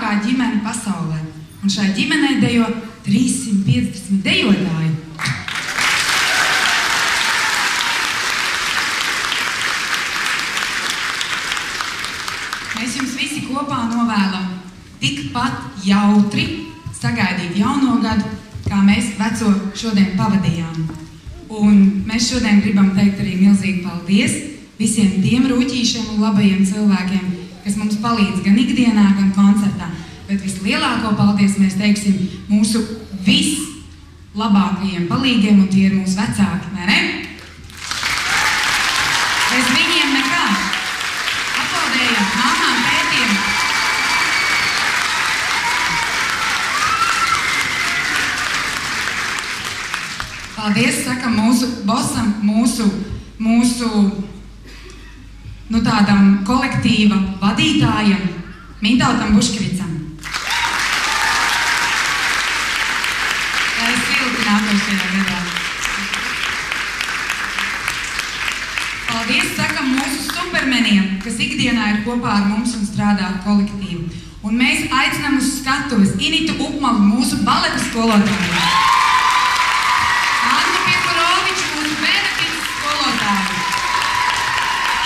lielākā ģimene pasaulē. Un šai ģimenei dejo 350 dejotāji. Mēs jums visi kopā novēlam tikpat jautri sagaidīt jauno gadu, kā mēs veco šodien pavadījām. Un mēs šodien gribam teikt arī milzīgi paldies visiem tiem rūķīšiem un labajiem cilvēkiem, kas mums palīdz gan ikdienā, gan koncertā. Bet vislielāko paldies mēs teiksim mūsu vislabākajiem palīgiem, un tie ir mūsu vecāki, vai ne? Bez viņiem nekā. Aplaudējam māmām, tētiem. Paldies, sakam mūsu bosam, mūsu tādam kolektīva vadītājam, Mintautam Buškevicam. Lai silti nākošajā gadā. Paldies, sakam mūsu supermeniem, kas ikdienā ir kopā ar mums un strādā kolektīvu. Un mēs aicinām uz skatuves Initu Upmalu, mūsu baleta skolotāju. Annu Piekuroviču, mūsu benefits skolotāju.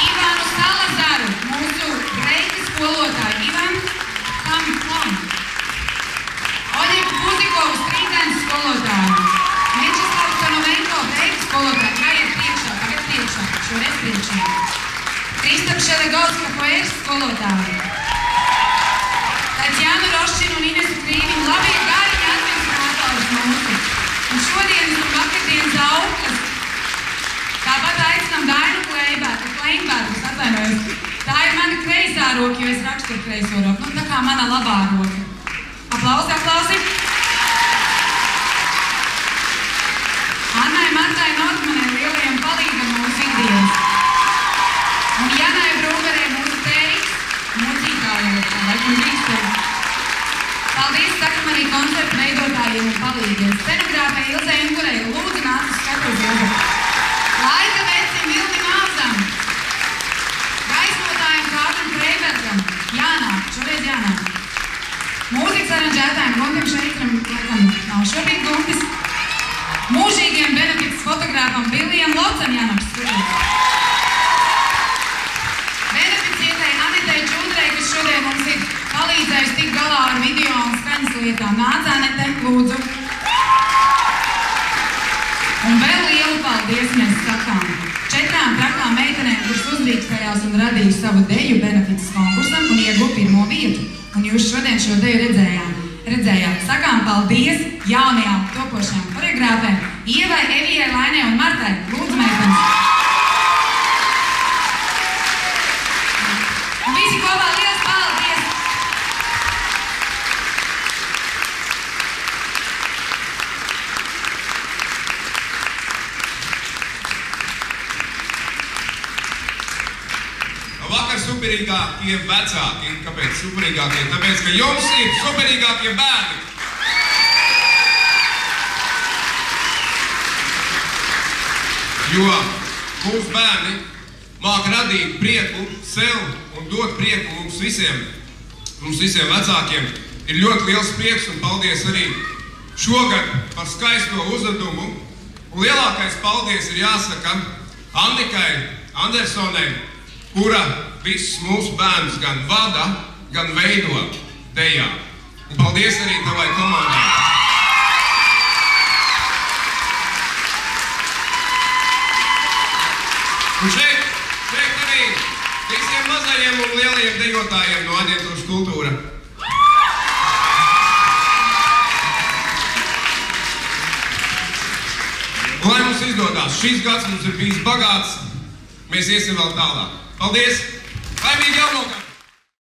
Ivanu Salazaru, mūsu breika skolotāju. Ivan Kamkom. Oļegu Puzikovu, strīdēns skolotāju. Mečeslavu Stanovenko, breika skolotāju. Kājiet priekšā, tagad priekšā, šoreiz priekšā. Kristap Šelegovska, poērs skolotāju. Tatjanu Roščinu un Inesu Krīviņu, labie gariņi administrātors mūsu. Un šodienas un vakardienas auklas. Tāpat aicinām Dainu Kleinbergus, atvainojos. Tā ir mana kreisā roka, jo es rakstu ar kreiso roku. Tā kā mana labā roka. Aplausi, aplausi. Annai Martai Nordmanai, lielajiem palīgam mūsu ikdienas. Un Janai Brūgarei, mūsu tēriks, mūcītājiem, laikam drīkstēm. Paldies, sakam arī koncertu veidotājiem un palīgiem. Scenogrāfei Ilzei Ungurei, lūdzu nāc uz skatuves Ilze. Laika vecim Vilni Māzam. Gaismotājiem Kārtam Freibergam. Jānāk, šoreiz jānāk. Mūzikas aranžētājiem Guntim Šeitram, laikam nav šobrīd Guntis. Mūžīgiem benefits fotogrāfam Vilijam Locam jānāk studēt. Beneficietei Anitei Čūdrei, kas šodien mums ir palīdzējusi tikt galā ar video un skaņas lietām. Nāc, Anete, lūdzu. Un vēl lielu paldies mēs sakām 4 trakām meitenēm, kuras uzdrīkstējās un radīja savu deju benefits konkursam un ieguva 1. vietu. Un jūs šodien šo deju redzējāt. Sakām paldies jaunajām topošajām koreogrāfēm Ievai, Evijai, Lainai un Martai. Lūdzu, meitenes. Un visi kopā liels paldies! Vakar superīgākie vecāki. Kāpēc superīgākie? Tāpēc, ka jums ir superīgākie bērni. Jo mūsu bērni māk radīt prieku sev un dot prieku mums visiem vecākiem. Ir ļoti liels prieks un paldies arī šogad par skaisto uzvedumu. Un lielākais paldies ir jāsaka Annikai Andersonai, kura visus mūsu bērnus gan vada, gan veido dejā. Un paldies arī tavai komandai. Un šeit arī visiem mazajiem un lielajiem dejotājiem no Aģentūras Kultūra. Un lai mums izdodās, šis gads mums ir bijis bagāts, mēs iesim vēl tālāk. Paldies! Laimīgi!